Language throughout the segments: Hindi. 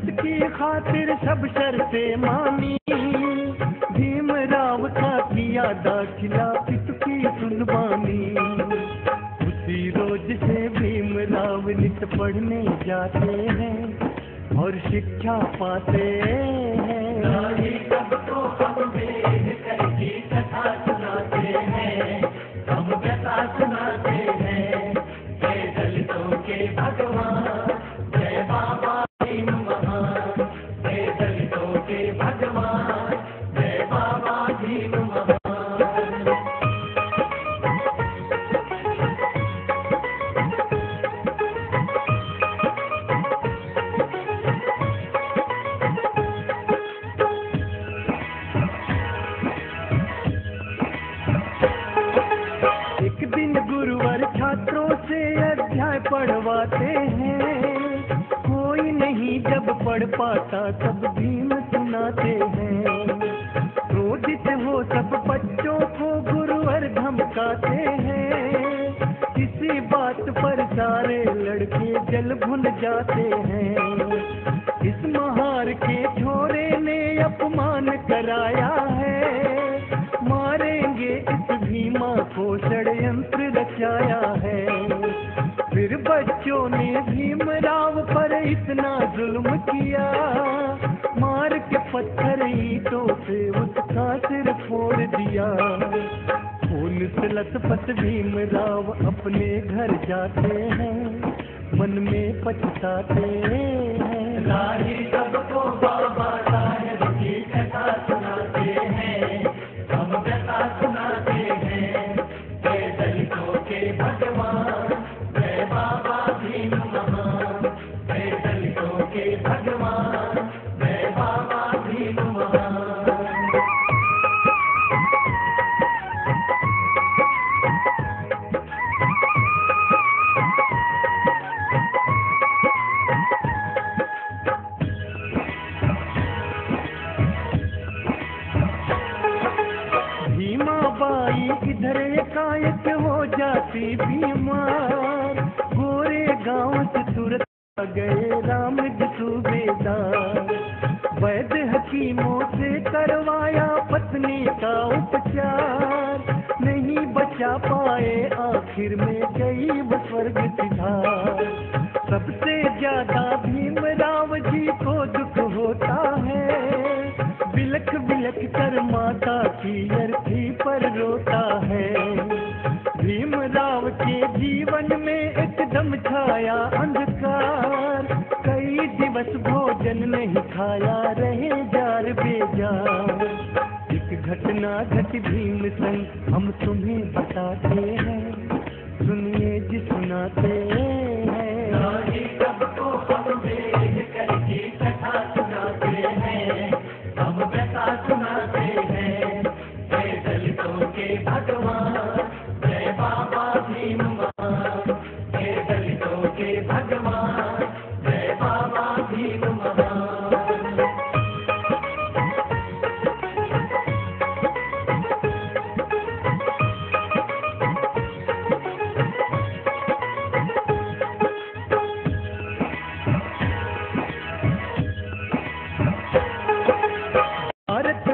दलित की खातिर सब शर्तें मानी, भीमराव का किया दाखिला इसकी सुनवानी। उसी रोज से भीमराव नित पढ़ने जाते हैं और शिक्षा पाते हैं। सबको हम वेद करके कथा सुनाते हैं, हम कथा सुनाते हैं। जय दलितों के भगवान, जय बाबा भीम महान। जय दलितों के भगवान, जय बाबा भीम महान। छात्रों से अध्याय पढ़वाते हैं, कोई नहीं जब पढ़ पाता तब भीम सुनाते हैं। क्रोधित हो सब बच्चों को गुरुवर धमकाते हैं, किसी बात पर सारे लड़के जल भुन जाते हैं। इस महार के छोरे ने अपमान कराया है, मारेंगे इस भीमा को षड्यंत्र रचाया है। फिर बच्चों ने भीमराव पर इतना जुल्म किया, मार के पत्थर ईंटों से उसका सिर फोड़ दिया। खून से लथपथ भीमराव अपने घर जाते हैं, मन में पछताते हैं। लाही सबको बाबा साहेब की कथा सुनाते हैं, हम कथा सुनाते हैं। जय दलितों के भगवान, जय बाबा भीम महान। जय दलितों के भगवान, जय बाबा भीम महान। इधर एकाएक हो जाती बीमार, गोरे गांव से तुरंत आ गए राम जी सूबेदार। वैद्य हकीमों से करवाया पत्नी का उपचार, नहीं बचा पाए आखिर में गई वो स्वर्ग सिधार। सबसे ज्यादा भीमराव जी को दुख होता है, बिलख बिलख कर माता की अर्थी पर रोता है। भीमराव के जीवन में एकदम छाया अंधकार, कई दिवस भोजन नहीं खाया, रहे जार बेजार। एक घटना घटी भीम संग हम तुम्हें बताते हैं, सुनिए जी सुनाते हैं। सबको हम वेद करके कथा सुनाते हैं, हम कथा सुनाते हैं। जय दलितों के भगवान, जय बाबा भीम महान। जय दलितों के भगवान, जय बाबा भीम महान।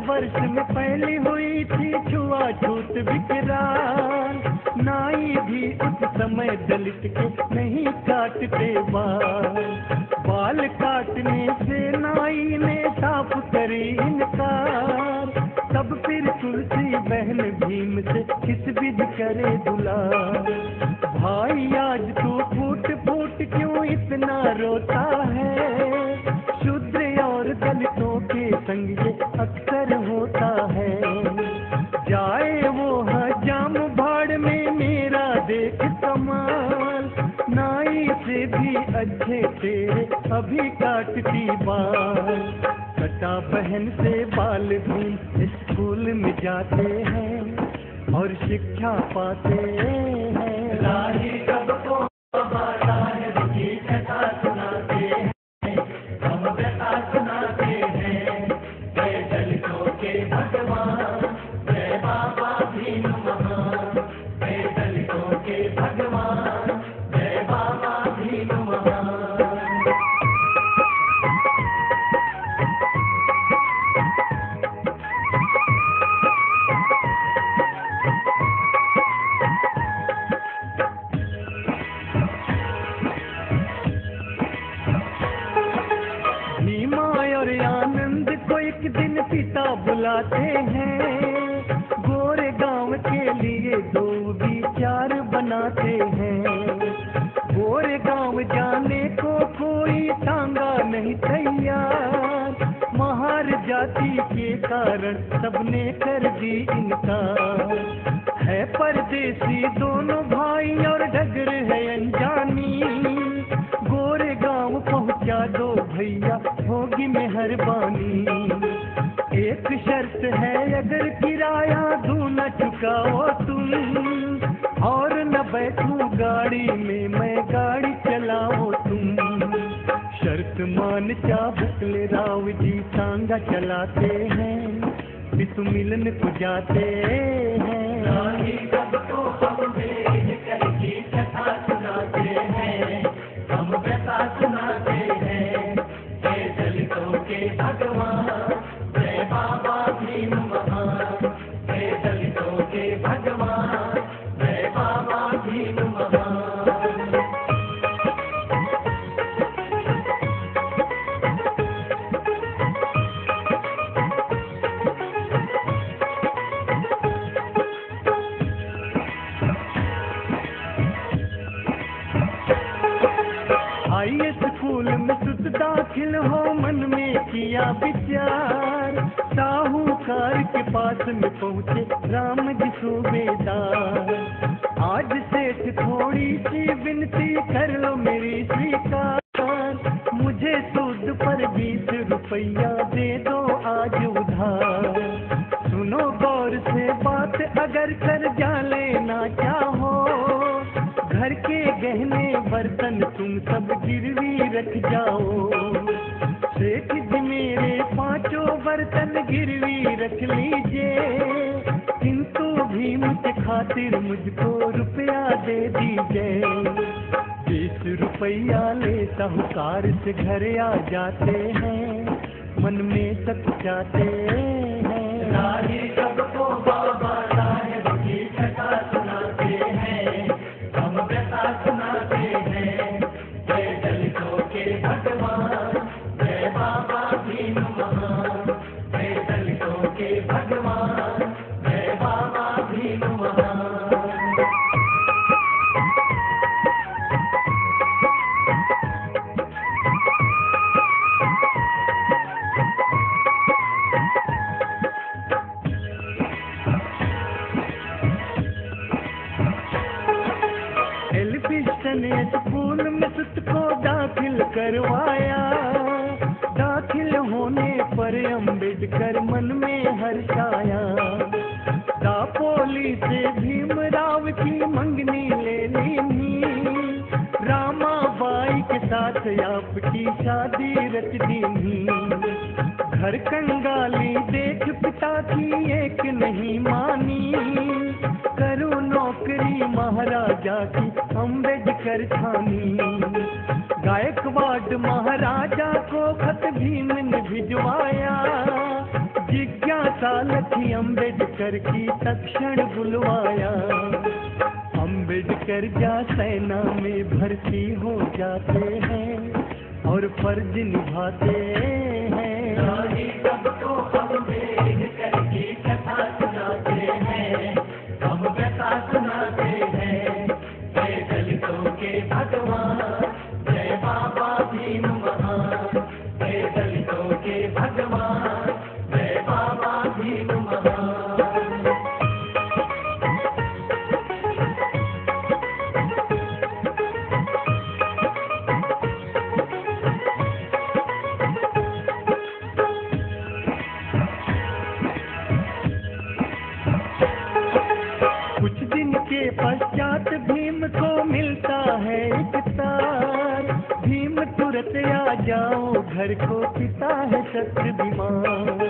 वर्ष में पहली हुई थी छुआछूत विकराल, नाई भी उस समय दलित के नहीं काटते बाल काटने से नाई ने साफ करी इनकार। तब फिर तुलसी बहन भीम से किस विधि करे दुलार। भाई आज तू फूट फूट क्यों इतना रोता है, शूद्र और दलितों के संग ये अक्सर होता है। जाए वो हजाम भाड़ में मेरा देख कमाल, नाई से भी अच्छे तेरे अभी काटती बाल। कटा बहन से बाल भीम स्कूल में जाते हैं और शिक्षा पाते हैं। राही सबको बाबा साहेब की कथा सुनाते हैं, हम कथा सुनाते हैं। जय दलितों के भगवान, जय बाबा भीम महान। जय दलितों के भगवान, जय बाबा भीम महान। चलाते हैं, गोरे गांव के लिए दो विचार बनाते हैं। गोरे गांव जाने को कोई टांगा नहीं तैयार, महार जाति के कारण सबने कर दी इनकार। है परदेसी दोनों भाई और डगर है अनजानी, गोरे गांव पहुंचा दो भैया होगी मेहरबानी। एक शर्त है अगर किराया दूना चुकाओ तुम, और न बैठूं गाड़ी में मैं गाड़ी चलाओ तुम। शर्त मान चाबुकले राव जी टांगा चलाते हैं, विश्व मिलन को जाते हैं। सबको हम भेज करके कथा सुनाते हैं, हम व्यथा सुनाते हैं। जय दलितों के भगवान, जय बाबा भीम महान। जय दलितों के भगवान, जय बाबा भीम महान। आइए स्कूल में सुध दाखिल हो, मन में किया विचार। साहूकार के पास में पहुँचे राम जी सूबेदार। आज सेठ थोड़ी सी विनती कर लो मेरी स्वीकार, मुझे सूद पर 20 रुपया दे दो आज उधार। सुनो गौर से बात अगर कर्जा लेना चाहो, घर के गहने बर्तन तुम सब गिरवी रख जाओ। सेठ जी मेरे 5 बर्तन गिरवी रख लीजिए, किंतु भीम के खातिर मुझको रुपया दे दीजिए। 20 रुपया ले साहूकार से घर आ जाते हैं, मन में सकुचाते हैं। सबको बाबा साहेब की कथा सुनाते हैं, हम व्यथा सुनाते हैं। जय दलितों के भगवान, जय बाबा भीम महान। जय दलितों के भगवान, जय बाबा भीम महान। स्कूल में सुत को दाखिल करवाया, दाखिल होने पर अम्बेडकर मन में हर्षाया। दापोली से भीमराव की मंगनी ले ली, रामाबाई के साथ आपकी शादी रच दी। घर कंगाली देख पिता की एक नहीं मानी, करूँ नौकरी महाराजा की अम्बेडकर ठानी। गायकवाड़ महाराजा को खत भीम ने भिजवाया, जिज्ञासा लखी अम्बेडकर की तक्षण बुलवाया। अम्बेडकर जा सेना में भर्ती हो जाते हैं और फर्ज निभाते हैं। सबको हम भेज करके कथा सुनाते हैं, हम व्यथा सुनाते हैं। जय दलितों के भगवान, जय बाबा भीम महान। जय दलितों के भगवान, जय बाबा भीम महान। पश्चात भीम को मिलता है एक तार, भीम तुरंत आ जाओ घर को, पिता है सत्य बीमार।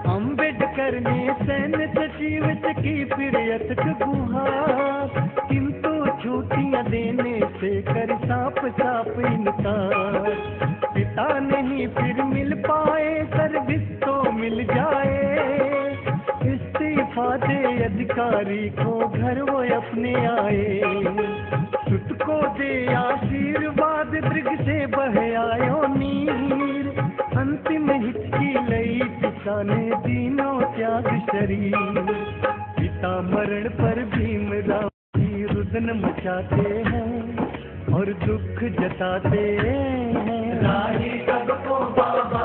अम्बेडकर ने सैन्य सचिव से की फिर अथक गुहार, किंतु छुट्टियां देने से कर साफ इनकार। पिता नहीं फिर मिल पाए, सर्विस तो मिल जाए, इस्तीफा दे अधिकारी को घर वो अपने आए। सुत को दे आशीर्वाद, दृग से बह आयो नीर, अंतिम हिचकी लई पिता ने दीनों क्या शरीर। पिता मरण पर भीमराव जी रुदन मचाते हैं और दुख जताते हैं। राही सबको बाबा